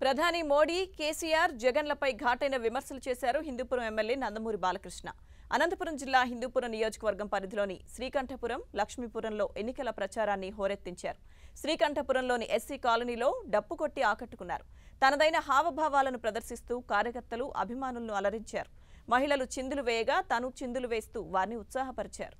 ప్రధాని మోడీ కేసీఆర్ జగన్లపై ఘాటైన విమర్శలు చేశారు హిందూపురం ఎమ్మెల్యే నందమూరి బాలకృష్ణ. అనంతపురం జిల్లా హిందూపురం నియోజకవర్గం పరిధిలోని శ్రీకంఠపురం, లక్ష్మీపురంలో ఎన్నికల ప్రచారాన్ని హోరెత్తించారు. శ్రీకంఠపురంలోని ఎస్సీ కాలనీలో డప్పు కొట్టి ఆకట్టుకున్నారు. తనదైన హావభావాలను ప్రదర్శిస్తూ కార్యకర్తలు, అభిమానులను అలరించారు. మహిళలు చిందులు వేయగా తాను చిందులు వేస్తూ వారిని ఉత్సాహపరిచారు.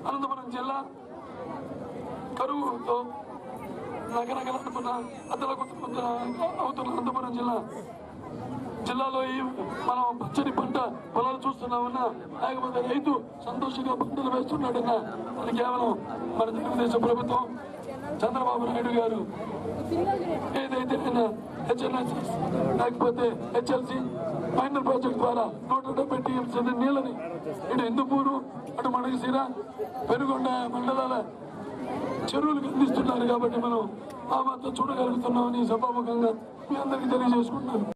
అనంతపురం జిల్లా కరువుతో నగరగలుగుతున్న అవుతున్న అనంతపురం జిల్లాలో మనం పచ్చని పంట పొలాలు చూస్తున్నామన్నా, లేకపోతే రైతు సంతోషంగా పంటలు వేస్తున్నాడన్నా అది కేవలం మన తెలుగుదేశం ప్రభుత్వం, చంద్రబాబు నాయుడు గారు ఏదైతే హెచ్ఎన్ఎస్ లేకపోతే హెచ్ఎల్సి ఫైనల్ ప్రాజెక్ట్ ద్వారా 170 టీఎంసీ నీళ్ళని ఇటు హిందూపూరు, అటు మడగసీర, పెనుగొండ మండలాల చెరువులకు అందిస్తున్నారు. కాబట్టి మనం ఆ మాత్రం చూడగలుగుతున్నామని సభాముఖంగా మీ అందరికీ తెలియజేసుకుంటున్నాను.